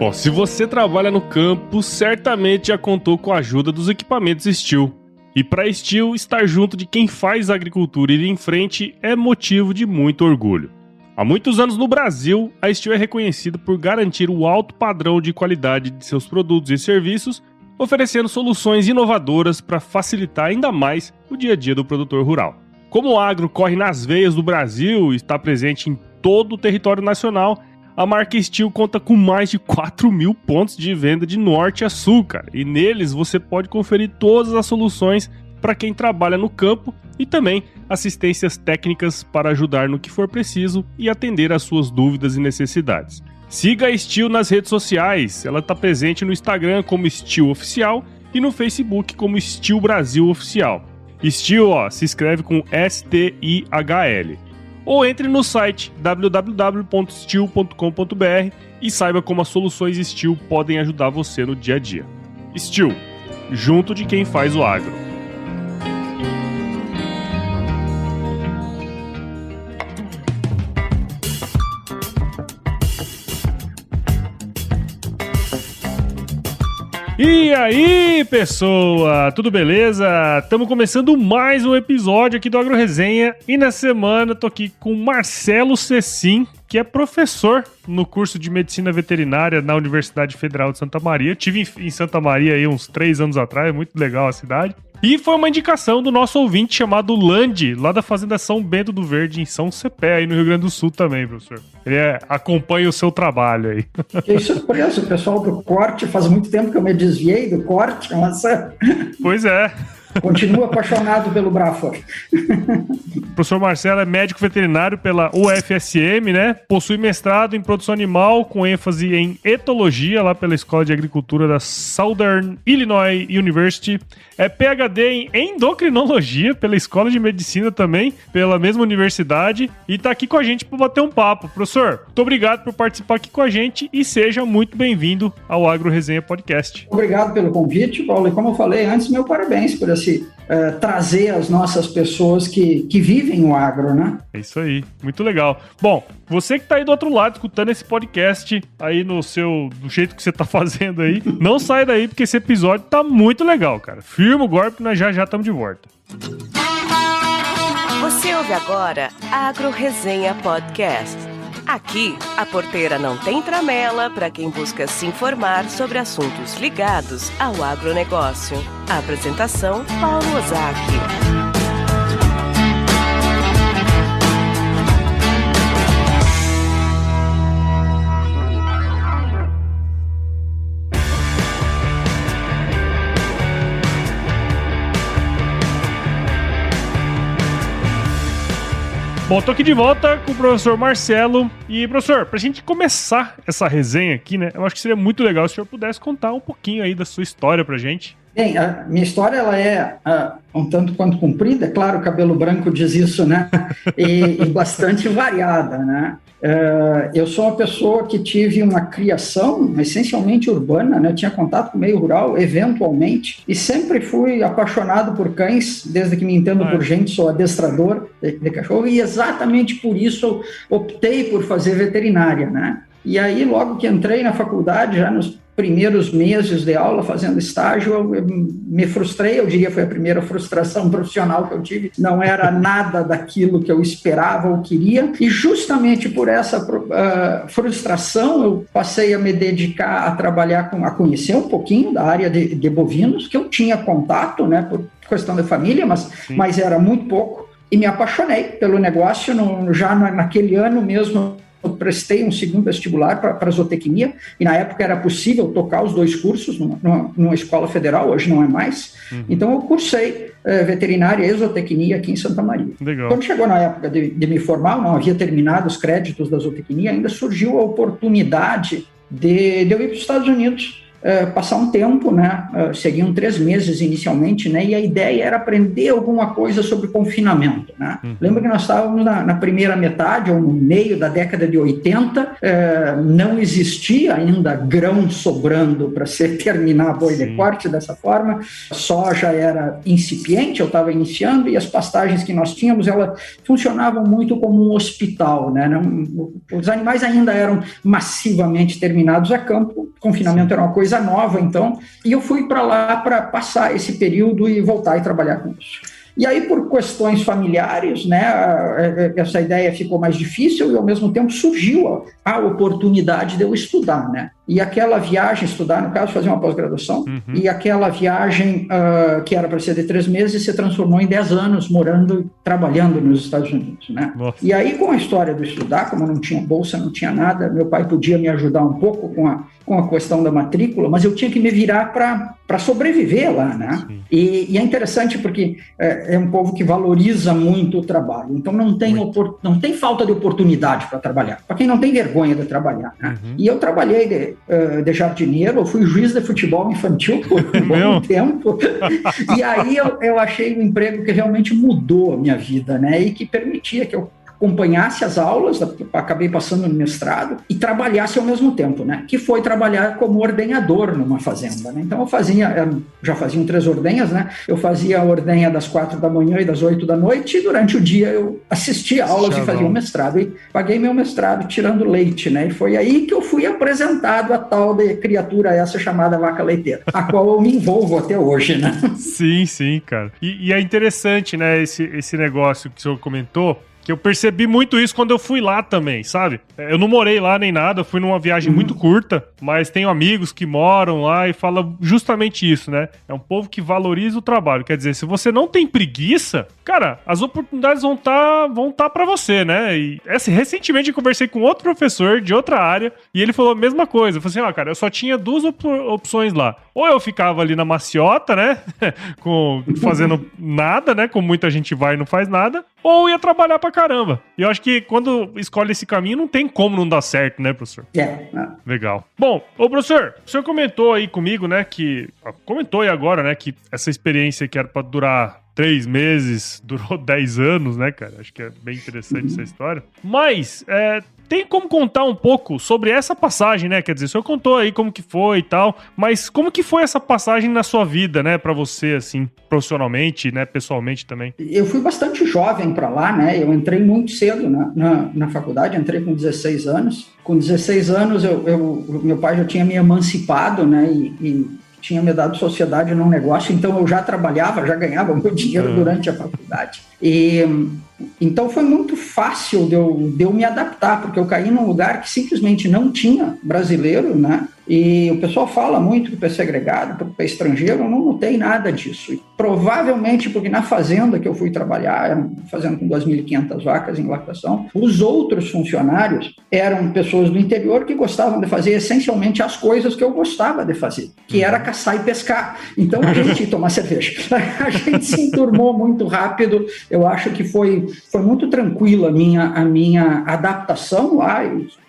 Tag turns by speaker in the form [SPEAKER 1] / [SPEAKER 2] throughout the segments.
[SPEAKER 1] Bom, se você trabalha no campo, certamente já contou com a ajuda dos equipamentos Steel. E para Steel, estar junto de quem faz a agricultura e ir em frente é motivo de muito orgulho. Há muitos anos no Brasil, a Steel é reconhecida por garantir o alto padrão de qualidade de seus produtos e serviços, oferecendo soluções inovadoras para facilitar ainda mais o dia a dia do produtor rural. Como o agro corre nas veias do Brasil e está presente em todo o território nacional, a marca Steel conta com mais de 4.000 pontos de venda de norte a sul, cara. E neles você pode conferir todas as soluções para quem trabalha no campo e também assistências técnicas para ajudar no que for preciso e atender às suas dúvidas e necessidades. Siga a Steel nas redes sociais. Ela está presente no Instagram como Steel Oficial e no Facebook como Steel Brasil Oficial. Steel, se escreve com S-T-I-H-L. Ou entre no site www.steel.com.br e saiba como as soluções Steel podem ajudar você no dia a dia. Steel, junto de quem faz o agro. E aí, pessoa, tudo beleza? Estamos começando mais um episódio aqui do Agro Resenha e nessa semana tô aqui com Marcelo Cecim, que é professor no curso de Medicina Veterinária na Universidade Federal de Santa Maria. Eu estive em Santa Maria aí uns 3 anos atrás, muito legal a cidade. E foi uma indicação do nosso ouvinte chamado Landi, lá da Fazenda São Bento do Verde, em São Cepé, aí no Rio Grande do Sul também, professor. Ele acompanha o seu trabalho aí.
[SPEAKER 2] Que surpresa, o pessoal do corte, faz muito tempo que eu me desviei do corte, mas...
[SPEAKER 1] Pois é.
[SPEAKER 2] Continuo apaixonado pelo Braford.
[SPEAKER 1] O professor Marcelo é médico veterinário pela UFSM, né? Possui mestrado em produção animal com ênfase em etologia lá pela Escola de Agricultura da Southern Illinois University. É PhD em endocrinologia pela Escola de Medicina também, pela mesma universidade. E tá aqui com a gente para bater um papo. Professor, muito obrigado por participar aqui com a gente e seja muito bem-vindo ao Agro Resenha Podcast.
[SPEAKER 2] Obrigado pelo convite, Paulo. E como eu falei antes, meu parabéns por trazer as nossas pessoas que vivem o agro, né?
[SPEAKER 1] É isso aí, muito legal. Bom, você que tá aí do outro lado escutando esse podcast aí do jeito que você tá fazendo aí, não sai daí porque esse episódio tá muito legal, cara. Firma o golpe que nós já estamos de volta.
[SPEAKER 3] Você ouve agora Agro Resenha Podcast. Aqui, a porteira não tem tramela para quem busca se informar sobre assuntos ligados ao agronegócio. A apresentação, Paulo Ozaki.
[SPEAKER 1] Bom, tô aqui de volta com o professor Marcelo. E, professor, pra gente começar essa resenha aqui, né, eu acho que seria muito legal se o senhor pudesse contar um pouquinho aí da sua história pra gente.
[SPEAKER 2] Bem, a minha história ela é um tanto quanto comprida, claro, o cabelo branco diz isso, né? E bastante variada, né? Eu sou uma pessoa que tive uma criação essencialmente urbana, né? Tinha contato com o meio rural, eventualmente, e sempre fui apaixonado por cães, desde que me entendo por gente, sou adestrador de cachorro, e exatamente por isso eu optei por fazer veterinária, né? E aí, logo que entrei na faculdade, já nos primeiros meses de aula, fazendo estágio, eu me frustrei, eu diria que foi a primeira frustração profissional que eu tive, não era nada daquilo que eu esperava ou queria, e justamente por essa frustração eu passei a me dedicar a trabalhar a conhecer um pouquinho da área de bovinos, que eu tinha contato, né, por questão de família, mas era muito pouco, e me apaixonei pelo negócio, já naquele ano mesmo. Eu prestei um segundo vestibular para zootecnia, e na época era possível tocar os 2 cursos numa escola federal, hoje não é mais. Então eu cursei veterinária e zootecnia aqui em Santa Maria.
[SPEAKER 1] Legal.
[SPEAKER 2] Quando chegou na época de me formar, eu não havia terminado os créditos da zootecnia, ainda surgiu a oportunidade de eu ir para os Estados Unidos passar um tempo, né? Seguiam 3 meses inicialmente, né? E a ideia era aprender alguma coisa sobre confinamento, né? Lembra que nós estávamos na primeira metade, ou no meio da década de 80, não existia ainda grão sobrando para se terminar boi de corte dessa forma, soja era incipiente, eu estava iniciando, e as pastagens que nós tínhamos, elas funcionavam muito como um hospital, né? Os animais ainda eram massivamente terminados a campo, o confinamento era uma coisa nova, então, e eu fui para lá para passar esse período e voltar e trabalhar com isso. E aí, por questões familiares, né, essa ideia ficou mais difícil e, ao mesmo tempo, surgiu a oportunidade de eu estudar, né? E aquela viagem, estudar, no caso, fazer uma pós-graduação, e aquela viagem que era para ser de 3 meses se transformou em 10 anos morando e trabalhando nos Estados Unidos, né?
[SPEAKER 1] Nossa.
[SPEAKER 2] E aí, com a história do estudar, como eu não tinha bolsa, não tinha nada, meu pai podia me ajudar um pouco com a questão da matrícula, mas eu tinha que me virar para sobreviver lá, né? E é interessante porque é um povo que valoriza muito o trabalho, então não tem falta de oportunidade para trabalhar, para quem não tem vergonha de trabalhar, né? E eu trabalhei de jardineiro, eu fui juiz de futebol infantil por um bom tempo, e aí eu achei um emprego que realmente mudou a minha vida, né? E que permitia que eu acompanhasse as aulas, acabei passando no mestrado, e trabalhasse ao mesmo tempo, né? Que foi trabalhar como ordenhador numa fazenda, né? Então eu já faziam 3 ordenhas, né? Eu fazia a ordenha das 4 da manhã e das 8 da noite, e durante o dia eu assistia aulas e fazia um mestrado, e paguei meu mestrado tirando leite, né? E foi aí que eu fui apresentado a tal de criatura essa chamada vaca leiteira, a qual eu me envolvo até hoje, né?
[SPEAKER 1] Sim, cara. E é interessante, né, esse negócio que o senhor comentou, que eu percebi muito isso quando eu fui lá também, sabe? Eu não morei lá nem nada, eu fui numa viagem muito curta, mas tenho amigos que moram lá e falam justamente isso, né? É um povo que valoriza o trabalho. Quer dizer, se você não tem preguiça, cara, as oportunidades vão tá pra você, né? E recentemente eu conversei com outro professor de outra área e ele falou a mesma coisa. Eu falei assim, cara, eu só tinha 2 opções lá. Ou eu ficava ali na maciota, né? Fazendo nada, né? Como muita gente vai e não faz nada. Ou ia trabalhar pra caramba. E eu acho que quando escolhe esse caminho, não tem como não dar certo, né, professor? Legal. Bom, professor, o senhor comentou aí comigo, né, comentou aí agora, né, que essa experiência que era pra durar 3 meses, durou 10 anos, né, cara? Acho que é bem interessante essa história. Mas, tem como contar um pouco sobre essa passagem, né? Quer dizer, o senhor contou aí como que foi e tal, mas como que foi essa passagem na sua vida, né? Pra você, assim, profissionalmente, né? Pessoalmente também.
[SPEAKER 2] Eu fui bastante jovem para lá, né? Eu entrei muito cedo na faculdade, entrei com 16 anos. Com 16 anos, meu pai já tinha me emancipado, né? E tinha me dado sociedade num negócio, então eu já trabalhava, já ganhava meu dinheiro durante a faculdade. Então foi muito fácil de eu me adaptar, porque eu caí num lugar que simplesmente não tinha brasileiro, né? E o pessoal fala muito que é segregado, que é estrangeiro, eu não notei nada disso. E provavelmente porque na fazenda que eu fui trabalhar, fazendo com 2.500 vacas em lactação, os outros funcionários eram pessoas do interior que gostavam de fazer essencialmente as coisas que eu gostava de fazer, que era caçar e pescar. Então a gente ia tomar cerveja. A gente se enturmou muito rápido. Eu acho que foi muito tranquila a minha adaptação lá.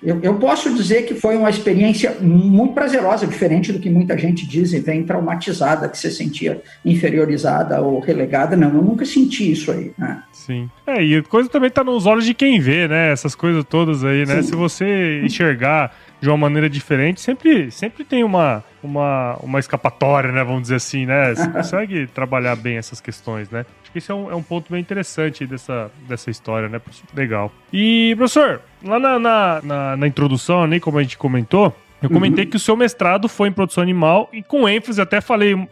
[SPEAKER 2] Eu posso dizer que foi uma experiência muito prazerosa, diferente do que muita gente diz e vem traumatizada, que se sentia inferiorizada ou relegada. Não, eu nunca senti isso aí, né?
[SPEAKER 1] Sim. E a coisa também tá nos olhos de quem vê, né? Essas coisas todas aí, né? Sim. Se você enxergar de uma maneira diferente, sempre tem uma escapatória, né? Vamos dizer assim, né? Você consegue trabalhar bem essas questões, né? Acho que esse é um ponto bem interessante dessa história, né, professor? Legal. E, professor, lá na introdução, nem como a gente comentou, eu comentei que o seu mestrado foi em produção animal e com ênfase, até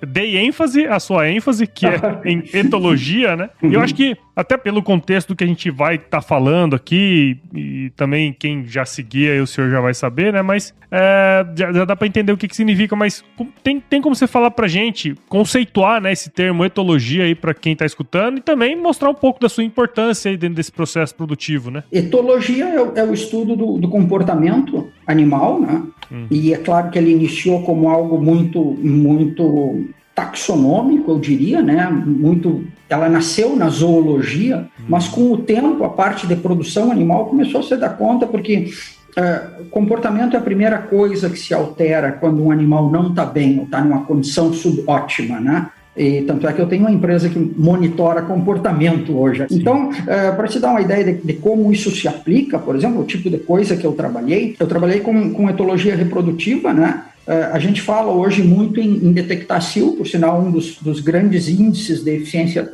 [SPEAKER 1] dei ênfase à sua ênfase, que é em etologia, né? E eu acho que, até pelo contexto que a gente vai estar falando aqui, e também quem já seguia aí o senhor já vai saber, né? Mas já dá pra entender o que significa, mas tem como você falar pra gente, conceituar, né, esse termo etologia aí pra quem tá escutando e também mostrar um pouco da sua importância aí dentro desse processo produtivo, né?
[SPEAKER 2] Etologia é o estudo do comportamento animal, né? E é claro que ele iniciou como algo muito, muito taxonômico, eu diria, né? Ela nasceu na zoologia, mas com o tempo a parte de produção animal começou a se dar conta, porque Comportamento é a primeira coisa que se altera quando um animal não está bem ou está numa condição subótima, né? E tanto é que eu tenho uma empresa que monitora comportamento hoje. Então, para te dar uma ideia de como isso se aplica, por exemplo, o tipo de coisa que eu trabalhei com etologia reprodutiva, né? A gente fala hoje muito em detectar cio, por sinal, um dos grandes índices de eficiência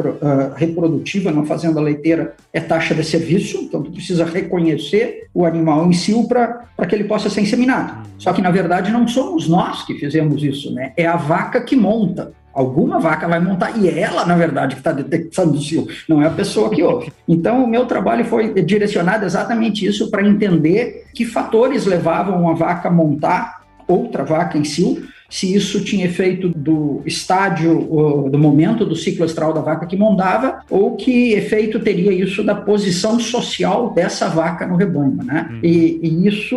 [SPEAKER 2] reprodutiva na fazenda leiteira é taxa de serviço, então tu precisa reconhecer o animal em cio para que ele possa ser inseminado. Só que, na verdade, não somos nós que fizemos isso, né? É a vaca que monta. Alguma vaca vai montar, e é ela, na verdade, que está detectando o cio, não é a pessoa que ouve. Então, o meu trabalho foi direcionado exatamente isso, para entender que fatores levavam uma vaca a montar outra vaca em cio, se isso tinha efeito do estágio, do momento do ciclo estral da vaca que montava, ou que efeito teria isso da posição social dessa vaca no rebanho, né? E isso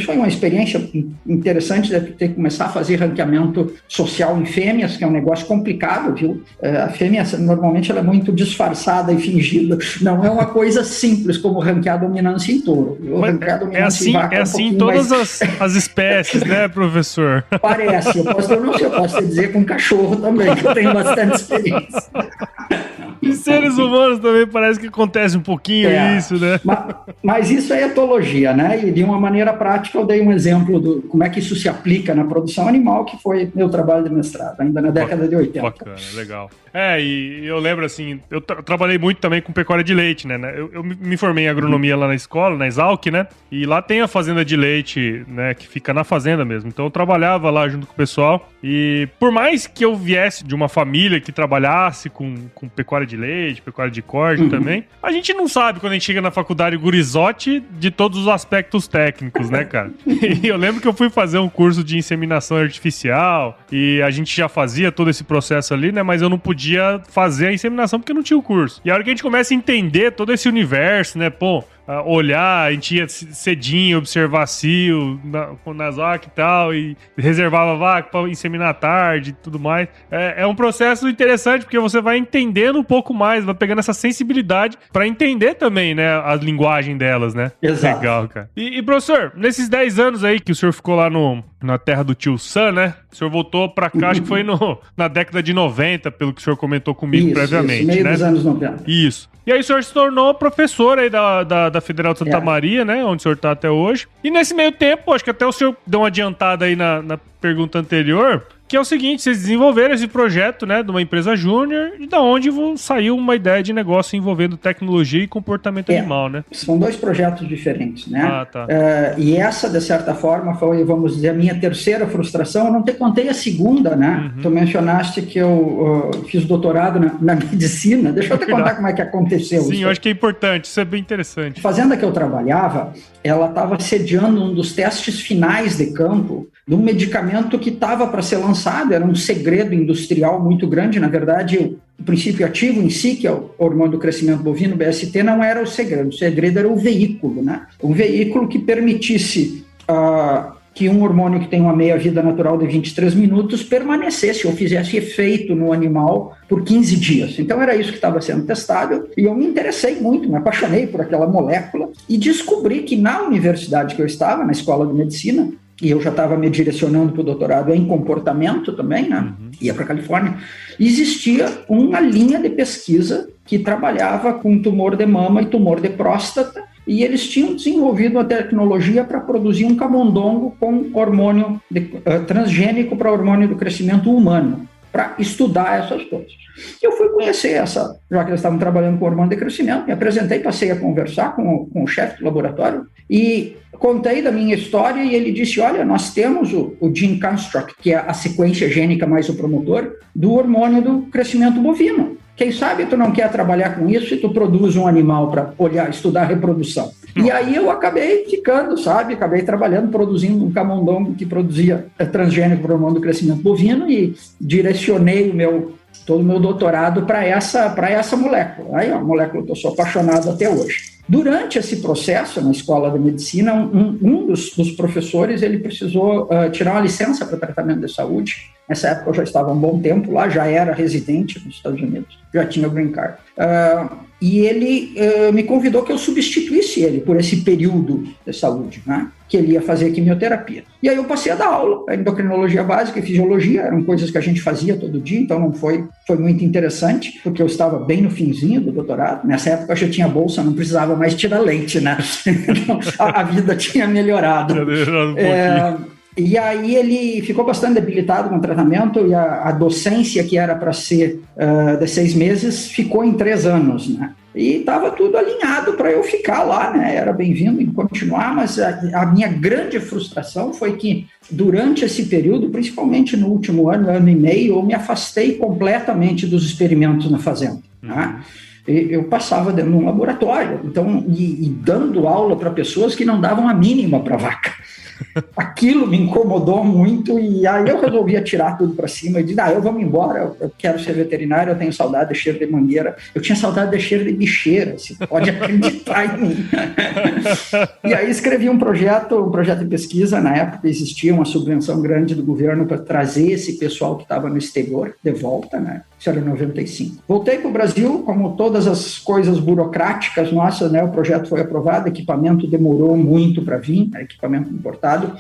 [SPEAKER 2] foi uma experiência interessante de ter que começar a fazer ranqueamento social em fêmeas, que é um negócio complicado, viu? A fêmea, normalmente, ela é muito disfarçada e fingida, não é uma coisa simples como ranquear a dominância em touro. Ranquear a dominância em vaca
[SPEAKER 1] é assim em todas as espécies, né, professor?
[SPEAKER 2] Parece. Eu posso te dizer com cachorro também, que eu tenho bastante experiência.
[SPEAKER 1] E seres humanos também parece que acontece um pouquinho isso, né?
[SPEAKER 2] Mas isso é etologia, né? E de uma maneira prática eu dei um exemplo de como é que isso se aplica na produção animal, que foi meu trabalho de mestrado, ainda na década de 80.
[SPEAKER 1] Bacana, legal. E eu lembro assim, eu trabalhei muito também com pecuária de leite, né? Eu me formei em agronomia lá na escola, na Exalc, né? E lá tem a fazenda de leite, né? Que fica na fazenda mesmo. Então eu trabalhava lá junto com o pessoal. E por mais que eu viesse de uma família que trabalhasse com pecuária de leite, pecuária de corte também, a gente não sabe quando a gente chega na faculdade gurizote de todos os aspectos técnicos, né, cara? E eu lembro que eu fui fazer um curso de inseminação artificial e a gente já fazia todo esse processo ali, né? Mas eu não podia fazer a inseminação porque não tinha o curso. E a hora que a gente começa a entender todo esse universo, né, olhar, a gente ia cedinho, observar cio nas vacas e tal, e reservava a vaca para inseminar à tarde e tudo mais. É um processo interessante, porque você vai entendendo um pouco mais, vai pegando essa sensibilidade para entender também, né, a linguagem delas, né?
[SPEAKER 2] Exato.
[SPEAKER 1] Legal, cara. E professor, nesses 10 anos aí que o senhor ficou lá na terra do tio Sam, né? O senhor voltou pra cá, acho que foi na década de 90, pelo que o senhor comentou comigo previamente,
[SPEAKER 2] meio
[SPEAKER 1] né?
[SPEAKER 2] dos anos 90.
[SPEAKER 1] Isso. E aí o senhor se tornou professor aí da Federal de Santa Maria, né? Onde o senhor tá até hoje. E nesse meio tempo, acho que até o senhor deu uma adiantada aí na pergunta anterior, que é o seguinte, vocês desenvolveram esse projeto, né, de uma empresa júnior, e da onde saiu uma ideia de negócio envolvendo tecnologia e comportamento animal, né?
[SPEAKER 2] São dois projetos diferentes, né?
[SPEAKER 1] Ah, tá.
[SPEAKER 2] E essa, de certa forma, foi, vamos dizer, a minha terceira frustração. Eu não te contei a segunda, né? Tu mencionaste que eu fiz doutorado na medicina. Deixa eu te contar como é que aconteceu.
[SPEAKER 1] Sim, eu acho que é importante, isso é bem interessante.
[SPEAKER 2] A fazenda que eu trabalhava, ela estava sediando um dos testes finais de campo de um medicamento que estava para ser lançado, era um segredo industrial muito grande. Na verdade, o princípio ativo em si, que é o hormônio do crescimento bovino, BST, não era o segredo era o veículo, né? Um veículo que permitisse que um hormônio que tem uma meia-vida natural de 23 minutos permanecesse ou fizesse efeito no animal por 15 dias. Então era isso que estava sendo testado e eu me interessei muito, me apaixonei por aquela molécula e descobri que na universidade que eu estava, na escola de medicina, e eu já estava me direcionando para o doutorado em comportamento também, né? Ia para a Califórnia. Existia uma linha de pesquisa que trabalhava com tumor de mama e tumor de próstata, e eles tinham desenvolvido uma tecnologia para produzir um camundongo com hormônio transgênico para hormônio do crescimento humano, para estudar essas coisas. Eu fui conhecer já que eles estavam trabalhando com hormônio de crescimento, me apresentei, passei a conversar com o chefe do laboratório e contei da minha história e ele disse, olha, nós temos o gene construct, que é a sequência gênica mais o promotor do hormônio do crescimento bovino. Quem sabe tu não quer trabalhar com isso e tu produz um animal para estudar a reprodução. E aí eu acabei ficando, sabe? Acabei trabalhando, produzindo um camundongo que produzia transgênico para o hormônio do crescimento bovino e direcionei o meu todo o meu doutorado para essa molécula. Aí, ó, a molécula que eu sou apaixonado até hoje. Durante esse processo, na escola de medicina, um dos professores ele precisou tirar uma licença para tratamento de saúde. Nessa época eu já estava há um bom tempo lá, já era residente nos Estados Unidos, já tinha o green card. E ele me convidou que eu substituísse ele por esse período de saúde, né? Que ele ia fazer quimioterapia. E aí eu passei a dar aula, a endocrinologia básica e fisiologia, eram coisas que a gente fazia todo dia, então não foi muito interessante, porque eu estava bem no finzinho do doutorado. Nessa época eu já tinha bolsa, não precisava mais tirar leite, né? Então, a vida tinha melhorado. E aí ele ficou bastante debilitado com o tratamento e a docência, que era para ser de 6 meses, ficou em 3 anos, né? E estava tudo alinhado para eu ficar lá, né? Era bem-vindo em continuar, mas a minha grande frustração foi que durante esse período, principalmente no último ano e meio, eu me afastei completamente dos experimentos na fazenda, né? Eu passava dentro de um laboratório, então, e dando aula para pessoas que não davam a mínima para a vaca. Aquilo me incomodou muito e aí eu resolvi atirar tudo para cima e disse, eu vou me embora, eu quero ser veterinário, eu tenho saudade de cheiro de mangueira, eu tinha saudade de cheiro de bicheira, você pode acreditar em mim. E aí escrevi um projeto de pesquisa, na época existia uma subvenção grande do governo para trazer esse pessoal que estava no exterior de volta, né? Isso era em 95. Voltei para o Brasil, como todas as coisas burocráticas nossas, né? O projeto foi aprovado, equipamento demorou muito para vir, equipamento importado.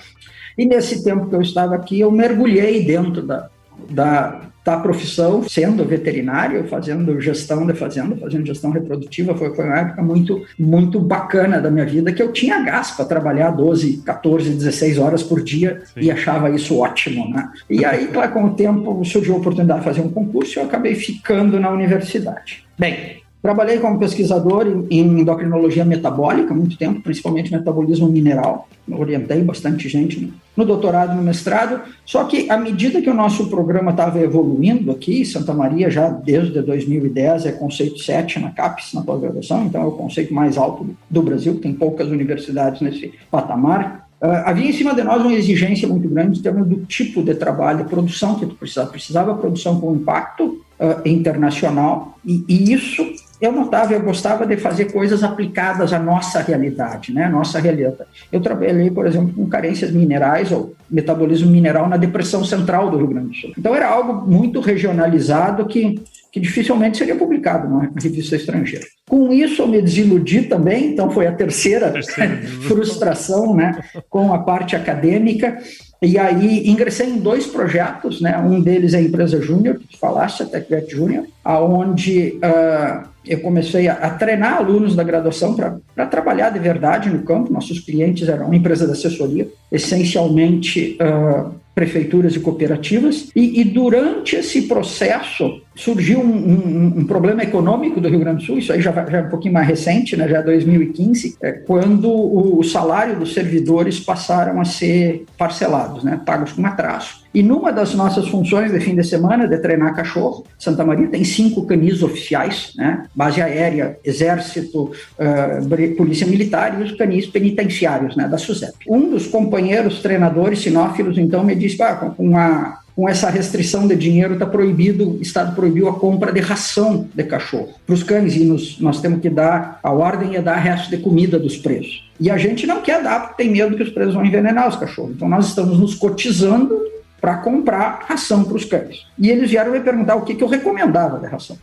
[SPEAKER 2] E nesse tempo que eu estava aqui, eu mergulhei dentro da profissão, sendo veterinário, fazendo gestão de fazenda, fazendo gestão reprodutiva. Foi uma época muito, muito bacana da minha vida, que eu tinha gás para trabalhar 12, 14, 16 horas por dia. Sim. E achava isso ótimo, né? E aí, claro, com o tempo, surgiu a oportunidade de fazer um concurso e eu acabei ficando na universidade. Bem, trabalhei como pesquisador em endocrinologia metabólica há muito tempo, principalmente metabolismo mineral. Orientei bastante gente no doutorado, no mestrado. Só que, à medida que o nosso programa estava evoluindo aqui, Santa Maria já desde 2010 é conceito 7 na CAPES, na pós-graduação, então é o conceito mais alto do Brasil, tem poucas universidades nesse patamar. Havia em cima de nós uma exigência muito grande em termos do tipo de trabalho, produção que tu precisava produção com impacto internacional, e isso eu notava, eu gostava de fazer coisas aplicadas à nossa realidade, né? Nossa realidade. Eu trabalhei, por exemplo, com carências minerais ou metabolismo mineral na depressão central do Rio Grande do Sul. Então era algo muito regionalizado que dificilmente seria publicado numa revista estrangeira. Com isso eu me desiludi também, então foi a terceira frustração, né, com a parte acadêmica. E aí ingressei em 2 projetos, né? Um deles é a empresa Júnior, que tu falaste, a TechVet Júnior, onde eu comecei a treinar alunos da graduação para trabalhar de verdade no campo. Nossos clientes eram uma empresa de assessoria, essencialmente prefeituras e cooperativas, e durante esse processo surgiu um problema econômico do Rio Grande do Sul, isso aí já é um pouquinho mais recente, né, já é 2015, quando o salário dos servidores passaram a ser parcelados, né, pagos com atraso. E numa das nossas funções de fim de semana, de treinar cachorro, Santa Maria tem 5 canis oficiais, né, base aérea, exército, polícia militar e os canis penitenciários, né, da SUSEP. Um dos companheiros treinadores sinófilos, então, me disse, com essa restrição de dinheiro o Estado proibiu a compra de ração de cachorro para os cães, e nós temos que dar, a ordem é dar resto de comida dos presos. E a gente não quer dar porque tem medo que os presos vão envenenar os cachorros. Então nós estamos nos cotizando para comprar ração para os cães. E eles vieram me perguntar o que eu recomendava de ração.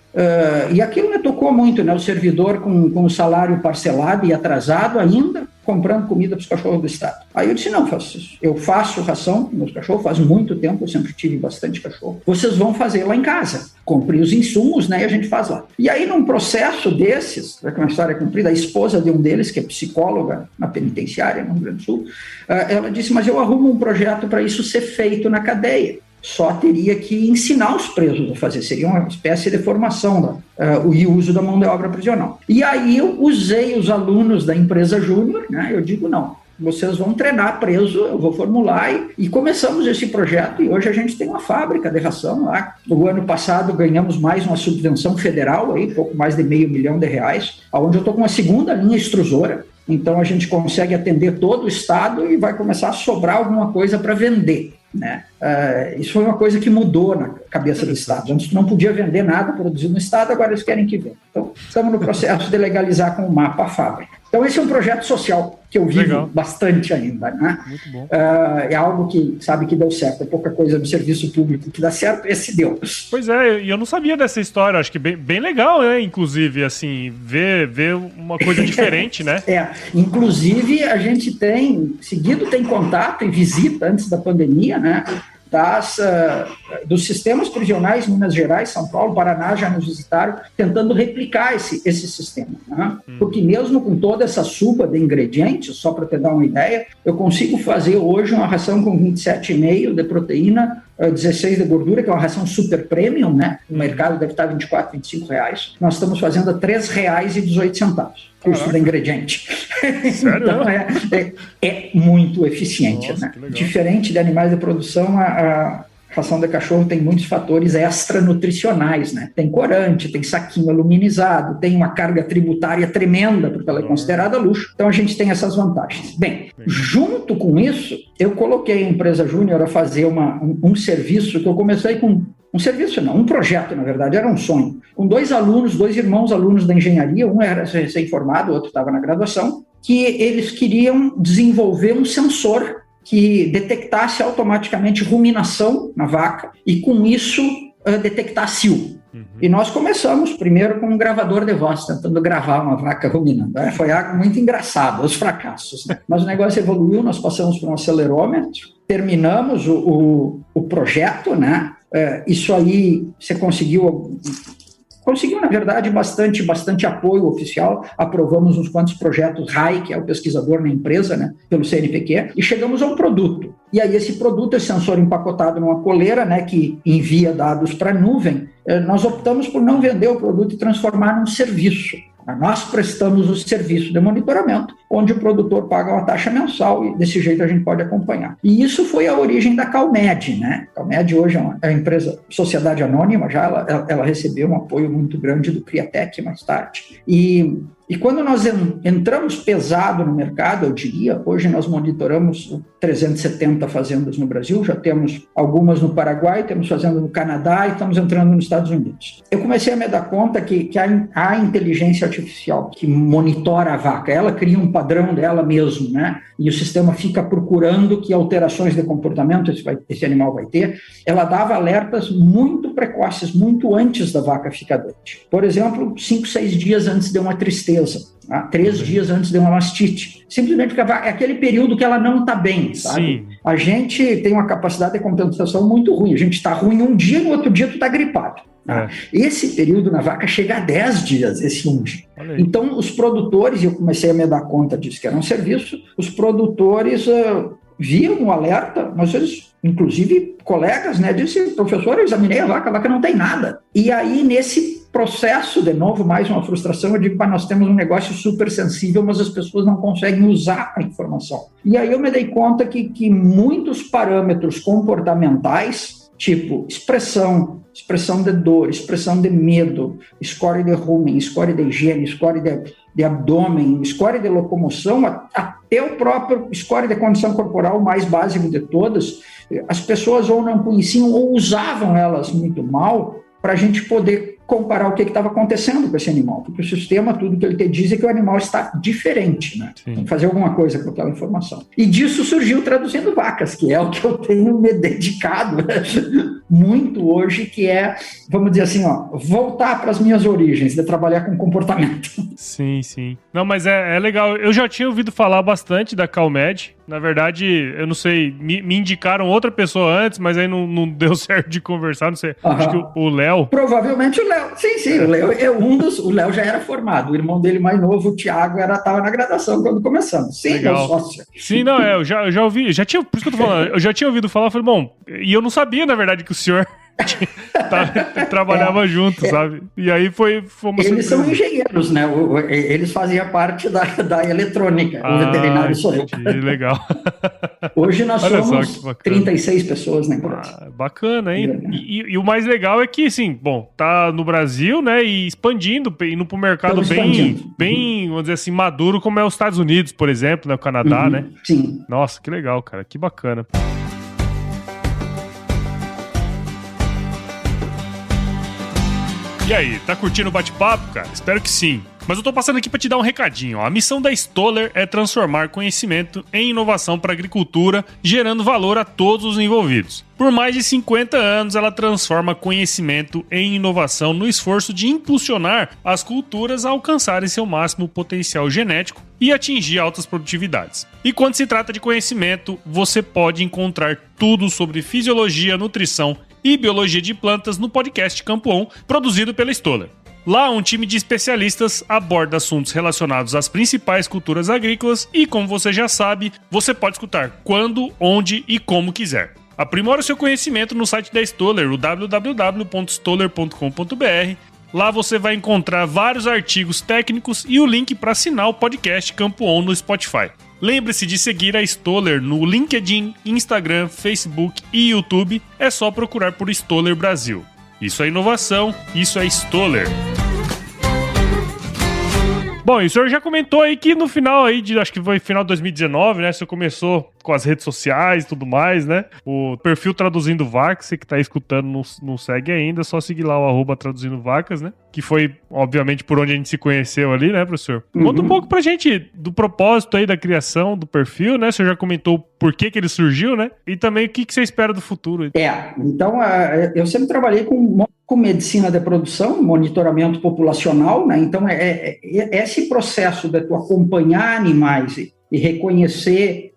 [SPEAKER 2] E aquilo me tocou muito, né? O servidor com o salário parcelado e atrasado ainda, comprando comida para os cachorros do Estado. Aí eu disse, não, eu faço ração para meus cachorros, faz muito tempo, eu sempre tive bastante cachorro. Vocês vão fazer lá em casa. Comprei os insumos, né, e a gente faz lá. E aí, num processo desses, já que uma história comprida, a esposa de um deles, que é psicóloga na penitenciária, no Rio Grande do Sul, ela disse, mas eu arrumo um projeto para isso ser feito na cadeia. Só teria que ensinar os presos a fazer, seria uma espécie de formação e o uso da mão de obra prisional. E aí eu usei os alunos da empresa Júnior, né? Eu digo, não, vocês vão treinar preso, eu vou formular, e começamos esse projeto, e hoje a gente tem uma fábrica de ração lá. No ano passado ganhamos mais uma subvenção federal, aí, pouco mais de R$500 mil, onde eu estou com uma segunda linha extrusora. Então a gente consegue atender todo o estado e vai começar a sobrar alguma coisa para vender. né? Isso foi uma coisa que mudou na cabeça do Estado. Antes não podia vender nada produzido no Estado, agora eles querem que venda. Então, estamos no processo de legalizar com o mapa a fábrica. Então, esse é um projeto social que eu vivo bastante ainda, né?
[SPEAKER 1] Muito bom.
[SPEAKER 2] É algo que sabe que deu certo. É pouca coisa no serviço público que dá certo, esse deu.
[SPEAKER 1] Pois é, e eu não sabia dessa história. Acho que bem legal, né? Inclusive, assim, ver uma coisa diferente, né?
[SPEAKER 2] Inclusive, a gente tem contato e visita antes da pandemia, né? Dos sistemas prisionais Minas Gerais, São Paulo, Paraná já nos visitaram, tentando replicar esse sistema. Né? Porque mesmo com toda essa sopa de ingredientes, só para te dar uma ideia, eu consigo fazer hoje uma ração com 27,5 de proteína, 16 de gordura, que é uma ração super premium, né? No mercado deve estar R$24, R$25. Nós estamos fazendo a R$3,18. Custo do ingrediente.
[SPEAKER 1] Sério?
[SPEAKER 2] Então é muito eficiente.
[SPEAKER 1] Nossa,
[SPEAKER 2] né?
[SPEAKER 1] que legal.
[SPEAKER 2] Diferente de animais de produção, a ração de cachorro tem muitos fatores extra-nutricionais, né? Tem corante, tem saquinho aluminizado, tem uma carga tributária tremenda, porque ela é considerada luxo. Então a gente tem essas vantagens. Bem, junto com isso, eu coloquei a empresa Júnior a fazer um serviço que eu comecei com um projeto, na verdade, era um sonho. Com dois irmãos alunos da engenharia, um era recém-formado, o outro estava na graduação, que eles queriam desenvolver um sensor que detectasse automaticamente ruminação na vaca e, com isso, detectar cio. E nós começamos primeiro com um gravador de voz, tentando gravar uma vaca ruminando. Foi algo muito engraçado, os fracassos. Né? Mas o negócio evoluiu, nós passamos por um acelerômetro, terminamos o projeto, né? Isso aí você conseguiu, na verdade, bastante apoio oficial. Aprovamos uns quantos projetos RAI, que é o pesquisador na empresa, né, pelo CNPq, e chegamos a um produto. E aí esse produto, esse sensor empacotado numa coleira, né, que envia dados para a nuvem, nós optamos por não vender o produto e transformar num serviço. Nós prestamos o serviço de monitoramento, onde o produtor paga uma taxa mensal e desse jeito a gente pode acompanhar. E isso foi a origem da Calmed, né? A Calmed hoje é uma empresa, sociedade anônima, já ela recebeu um apoio muito grande do Criatec mais tarde. E quando nós entramos pesado no mercado, eu diria, hoje nós monitoramos 370 fazendas no Brasil, já temos algumas no Paraguai, temos fazenda no Canadá e estamos entrando nos Estados Unidos. Eu comecei a me dar conta que a inteligência artificial que monitora a vaca, ela cria um padrão dela mesmo, né? E o sistema fica procurando que alterações de comportamento esse animal vai ter. Ela dava alertas muito precoces, muito antes da vaca ficar doente. Por exemplo, 5, 6 dias antes de uma tristeza. 3 dias antes de uma mastite. Simplesmente porque é aquele período que ela não está bem, sabe?
[SPEAKER 1] Sim.
[SPEAKER 2] A gente tem uma capacidade de compensação muito ruim. A gente está ruim um dia e no outro dia tu está gripado. Esse período na vaca chega a 10 dias, esse um dia. Então, os produtores, e eu comecei a me dar conta disso, que era um serviço, os produtores viram o alerta, mas eles, inclusive, colegas, né, disse, professor, eu examinei a vaca não tem nada. E aí, nesse processo, de novo, mais uma frustração, eu digo, nós temos um negócio super sensível, mas as pessoas não conseguem usar a informação. E aí eu me dei conta que muitos parâmetros comportamentais, tipo expressão de dor, expressão de medo, score de rumen, score de higiene, score de abdômen, score de locomoção, até o próprio score de condição corporal mais básico de todas, as pessoas ou não conheciam ou usavam elas muito mal para a gente poder comparar o que estava acontecendo com esse animal, porque o sistema, tudo que ele te diz é que o animal está diferente, né? Tem que fazer alguma coisa com aquela informação. E disso surgiu Traduzindo Vacas, que é o que eu tenho me dedicado muito hoje, que é, vamos dizer assim, voltar para as minhas origens, de trabalhar com comportamento.
[SPEAKER 1] Sim. Não, mas é legal. Eu já tinha ouvido falar bastante da Calmed. Na verdade, eu não sei, me indicaram outra pessoa antes, mas aí não deu certo de conversar, não sei. Acho que o Léo...
[SPEAKER 2] Provavelmente o Léo. Sim, o Léo é o Léo já era formado, o irmão dele mais novo, o Thiago, estava na graduação quando começamos. Sim, meu sócio.
[SPEAKER 1] Sim, não, eu já ouvi, por isso que eu tô falando, eu já tinha ouvido falar, falei, bom, e eu não sabia, na verdade, que o senhor... trabalhava junto, sabe? E aí foi uma
[SPEAKER 2] Eles
[SPEAKER 1] surpresa.
[SPEAKER 2] são engenheiros, né? Eles faziam parte da eletrônica. O veterinário sou eu.
[SPEAKER 1] Legal.
[SPEAKER 2] Hoje nós somos 36 pessoas na empresa.
[SPEAKER 1] Bacana, hein? E o mais legal é que, assim, bom, tá no Brasil, né? E expandindo, indo pro mercado bem, vamos dizer assim, maduro, como é os Estados Unidos, por exemplo, né? O Canadá, né?
[SPEAKER 2] Sim.
[SPEAKER 1] Nossa, que legal, cara. Que bacana. E aí, tá curtindo o bate-papo, cara? Espero que sim. Mas eu tô passando aqui pra te dar um recadinho, ó. A missão da Stoller é transformar conhecimento em inovação para a agricultura, gerando valor a todos os envolvidos. Por mais de 50 anos, ela transforma conhecimento em inovação no esforço de impulsionar as culturas a alcançarem seu máximo potencial genético e atingir altas produtividades. E quando se trata de conhecimento, você pode encontrar tudo sobre fisiologia, nutrição e biologia de plantas no podcast Campo On, produzido pela Stoller. Lá, um time de especialistas aborda assuntos relacionados às principais culturas agrícolas e, como você já sabe, você pode escutar quando, onde e como quiser. Aprimore o seu conhecimento no site da Stoller, o www.stoller.com.br. Lá você vai encontrar vários artigos técnicos e o link para assinar o podcast Campo On no Spotify. Lembre-se de seguir a Stoller no LinkedIn, Instagram, Facebook e YouTube. É só procurar por Stoller Brasil. Isso é inovação, isso é Stoller. Bom, e o senhor já comentou aí que no final aí de, acho que foi final de 2019, né, o senhor começou com as redes sociais e tudo mais, né, o perfil Traduzindo Vacas, você que tá aí escutando não segue ainda, é só seguir lá o @Traduzindo Vacas, né, que foi, obviamente, por onde a gente se conheceu ali, né, professor? Conta um pouco pra gente do propósito aí da criação do perfil, né, o senhor já comentou por que ele surgiu, né, e também o que você espera do futuro.
[SPEAKER 2] Então, eu sempre trabalhei com medicina de produção, monitoramento populacional, né? Então esse processo de tu acompanhar animais e reconhecer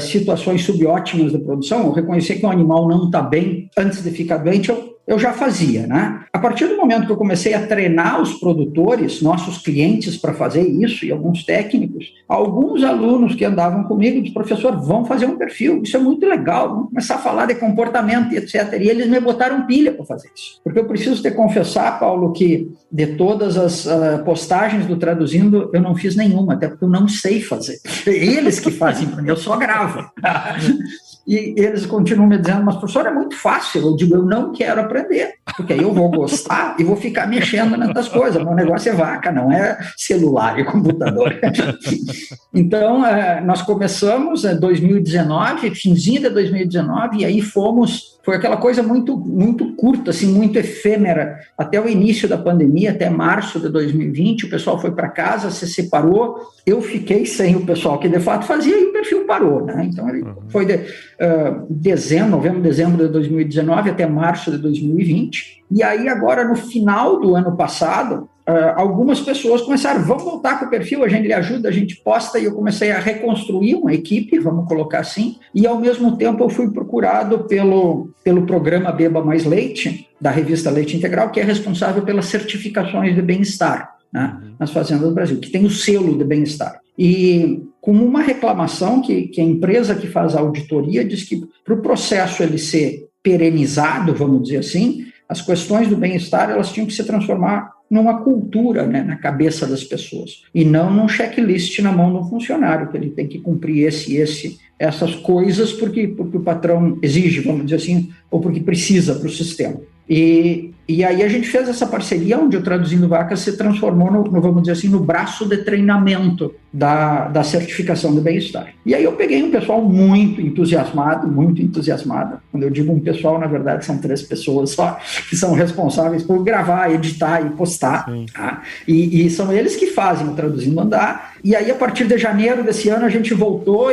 [SPEAKER 2] situações subótimas da produção, ou reconhecer que um animal não está bem antes de ficar doente, eu já fazia, né? A partir do momento que eu comecei a treinar os produtores, nossos clientes, para fazer isso, e alguns técnicos, alguns alunos que andavam comigo disseram: professor, vamos fazer um perfil, isso é muito legal, vamos começar a falar de comportamento e etc. E eles me botaram pilha para fazer isso. Porque eu preciso te confessar, Paulo, que de todas as postagens do Traduzindo, eu não fiz nenhuma, até porque eu não sei fazer. Eles que fazem para mim, eu só gravo. E eles continuam me dizendo: mas professor, é muito fácil. Eu digo: eu não quero aprender, porque aí eu vou gostar e vou ficar mexendo nessas coisas. Meu negócio é vaca, não é celular e computador. Então, nós começamos em 2019, finzinho de 2019, e aí foi aquela coisa muito, muito curta, assim, muito efêmera, até o início da pandemia, até março de 2020, o pessoal foi para casa, se separou, eu fiquei sem o pessoal que de fato fazia e o perfil parou, né? Então, ele foi de novembro, dezembro de 2019 até março de 2020, e aí agora no final do ano passado, algumas pessoas começaram: vamos voltar com o perfil, a gente lhe ajuda, a gente posta, e eu comecei a reconstruir uma equipe, vamos colocar assim, e ao mesmo tempo eu fui procurado pelo programa Beba Mais Leite, da revista Leite Integral, que é responsável pelas certificações de bem-estar, né, nas fazendas do Brasil, que tem o selo de bem-estar. E com uma reclamação que a empresa que faz a auditoria diz que para o processo ele ser perenizado, vamos dizer assim, as questões do bem-estar elas tinham que se transformar numa cultura, né, na cabeça das pessoas, e não num checklist na mão do funcionário, que ele tem que cumprir essas coisas porque o patrão exige, vamos dizer assim, ou porque precisa para o sistema. E aí a gente fez essa parceria onde o Traduzindo Vacas se transformou vamos dizer assim, no braço de treinamento da certificação do bem-estar. E aí eu peguei um pessoal muito entusiasmado. Quando eu digo um pessoal, na verdade são 3 pessoas só que são responsáveis por gravar, editar e postar. Tá? E são eles que fazem o Traduzindo andar. E aí a partir de janeiro desse ano a gente voltou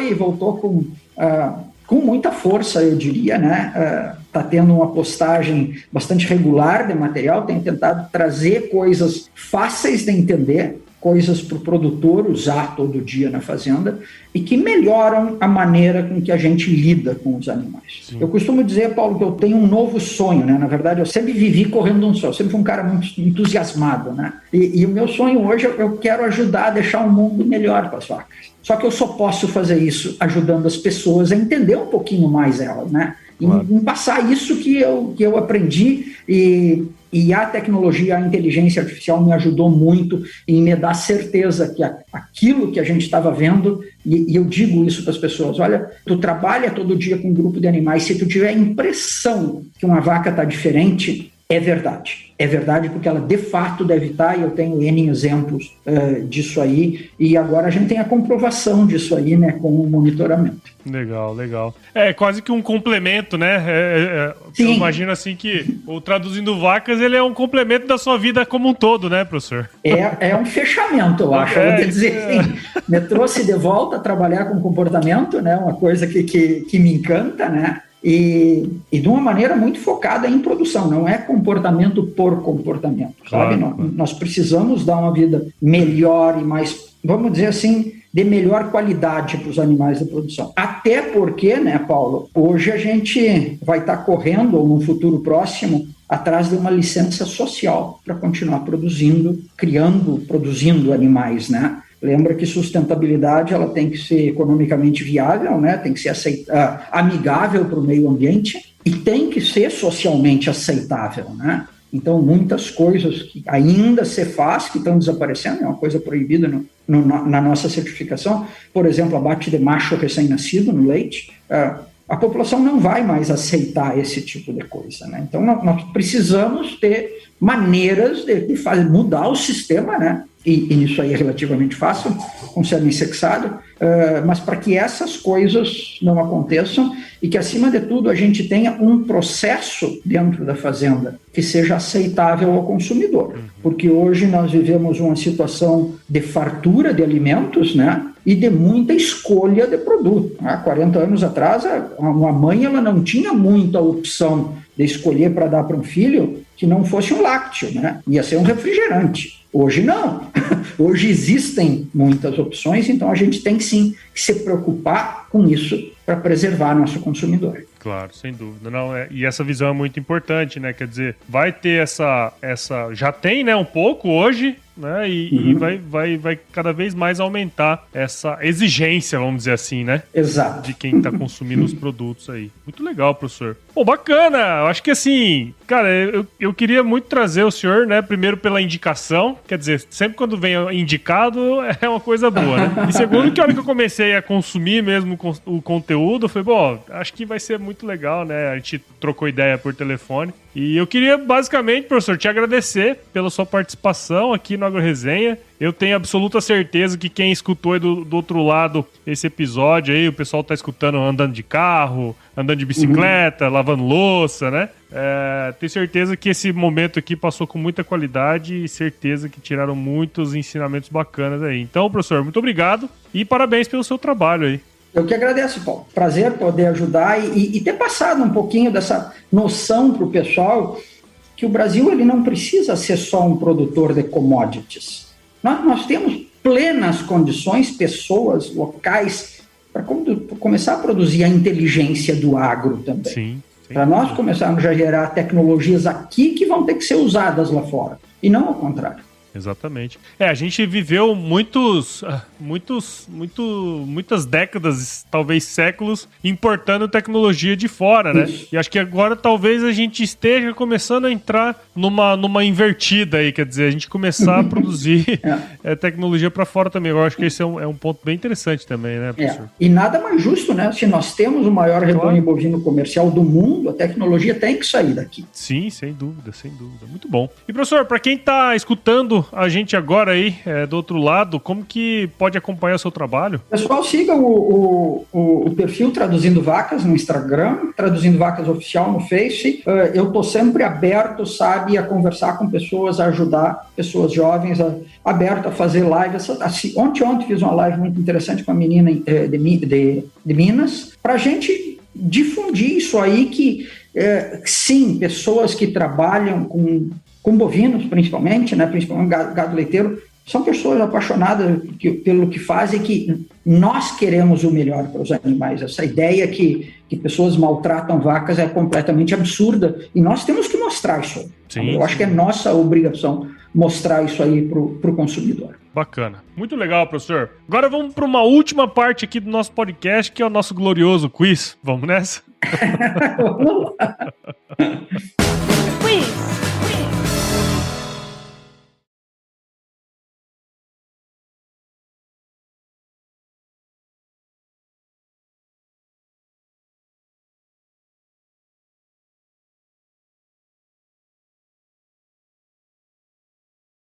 [SPEAKER 2] com muita força, eu diria, né? Está tendo uma postagem bastante regular de material, tem tentado trazer coisas fáceis de entender, coisas para o produtor usar todo dia na fazenda e que melhoram a maneira com que a gente lida com os animais. Sim. Eu costumo dizer, Paulo, que eu tenho um novo sonho, né? Na verdade, eu sempre vivi correndo um sonho, eu sempre fui um cara muito entusiasmado, né? E o meu sonho hoje, eu quero ajudar a deixar um mundo melhor para as vacas. Só que eu só posso fazer isso ajudando as pessoas a entender um pouquinho mais elas, né? Claro. Em passar isso que eu aprendi, e a tecnologia, a inteligência artificial me ajudou muito em me dar certeza que aquilo que a gente estava vendo, e eu digo isso para as pessoas: olha, tu trabalha todo dia com um grupo de animais, se tu tiver a impressão que uma vaca está diferente, É verdade porque ela de fato deve estar, e eu tenho N exemplos disso aí, e agora a gente tem a comprovação disso aí, né, com o monitoramento.
[SPEAKER 1] Legal. É quase que um complemento, né? Eu imagino assim que o Traduzindo Vacas, ele é um complemento da sua vida como um todo, né, professor?
[SPEAKER 2] É um fechamento, eu acho. Eu vou dizer assim, me trouxe de volta a trabalhar com comportamento, né? Uma coisa que me encanta, né? E de uma maneira muito focada em produção, não é comportamento por comportamento, sabe?
[SPEAKER 1] Claro.
[SPEAKER 2] Nós precisamos dar uma vida melhor e mais, vamos dizer assim, de melhor qualidade para os animais da produção. Até porque, né, Paulo, hoje a gente vai estar correndo, ou no futuro próximo, atrás de uma licença social para continuar produzindo, produzindo animais, né? Lembra que sustentabilidade ela tem que ser economicamente viável, né? Tem que ser amigável para o meio ambiente e tem que ser socialmente aceitável, né? Então, muitas coisas que ainda se faz, que estão desaparecendo, é uma coisa proibida na nossa certificação, por exemplo, abate de macho recém-nascido no leite, a população não vai mais aceitar esse tipo de coisa, né? Então, nós precisamos ter maneiras de mudar o sistema, né? E isso aí é relativamente fácil, com semi-sexado, mas para que essas coisas não aconteçam e que, acima de tudo, a gente tenha um processo dentro da fazenda que seja aceitável ao consumidor. Porque hoje nós vivemos uma situação de fartura de alimentos, né? E de muita escolha de produto. Há 40 anos atrás, uma mãe ela não tinha muita opção de escolher para dar para um filho que não fosse um lácteo, né? Ia ser um refrigerante. Hoje não. Hoje existem muitas opções, então a gente tem sim que se preocupar com isso para preservar nosso consumidor.
[SPEAKER 1] Claro, sem dúvida. E essa visão é muito importante, né? Quer dizer, vai ter essa já tem, né, um pouco hoje, né? E vai cada vez mais aumentar essa exigência, vamos dizer assim, né?
[SPEAKER 2] Exato.
[SPEAKER 1] De quem está consumindo os produtos aí. Muito legal, professor. Bom, bacana. Eu acho que assim, cara, eu queria muito trazer o senhor, né? Primeiro pela indicação, quer dizer, sempre quando vem indicado é uma coisa boa, né? E segundo, que a hora que eu comecei a consumir mesmo o conteúdo, eu falei, bom, acho que vai ser muito legal, né? A gente trocou ideia por telefone. E eu queria, basicamente, professor, te agradecer pela sua participação aqui no AgroResenha. Eu tenho absoluta certeza que quem escutou aí do outro lado esse episódio aí, o pessoal tá escutando andando de carro, andando de bicicleta, lavando louça, né? Tenho certeza que esse momento aqui passou com muita qualidade e certeza que tiraram muitos ensinamentos bacanas aí. Então, professor, muito obrigado e parabéns pelo seu trabalho aí.
[SPEAKER 2] Eu que agradeço, Paulo. Prazer poder ajudar e ter passado um pouquinho dessa noção para o pessoal que o Brasil ele não precisa ser só um produtor de commodities. Nós temos plenas condições, pessoas, locais, para começar a produzir a inteligência do agro também.
[SPEAKER 1] Sim.
[SPEAKER 2] Para nós começarmos a gerar tecnologias aqui que vão ter que ser usadas lá fora, e não ao contrário.
[SPEAKER 1] Exatamente. A gente viveu muitas décadas, talvez séculos, importando tecnologia de fora, né? Isso. E acho que agora talvez a gente esteja começando a entrar numa invertida aí, quer dizer, a gente começar a produzir tecnologia para fora também. Eu acho que esse é um ponto bem interessante também, né, professor?
[SPEAKER 2] E nada mais justo, né? Se nós temos o maior rebanho bovino comercial do mundo, a tecnologia tem que sair daqui.
[SPEAKER 1] Sim, sem dúvida. Muito bom. E, professor, para quem está escutando a gente agora aí, do outro lado, como que pode acompanhar o seu trabalho?
[SPEAKER 2] Pessoal, siga o perfil Traduzindo Vacas no Instagram, Traduzindo Vacas Oficial no Face. Eu estou sempre aberto, sabe, a conversar com pessoas, a ajudar pessoas jovens, aberto a fazer lives. Ontem fiz uma live muito interessante com a menina de Minas, para a gente difundir isso aí que, sim, pessoas que trabalham com bovinos, principalmente gado leiteiro, são pessoas apaixonadas pelo que fazem, que nós queremos o melhor para os animais. Essa ideia que pessoas maltratam vacas é completamente absurda e nós temos que mostrar isso aí. Sim, eu acho que é nossa obrigação mostrar isso aí para o consumidor.
[SPEAKER 1] Bacana. Muito legal, professor. Agora vamos para uma última parte aqui do nosso podcast, que é o nosso glorioso quiz. Vamos nessa?
[SPEAKER 2] Vamos lá.
[SPEAKER 3] Quiz.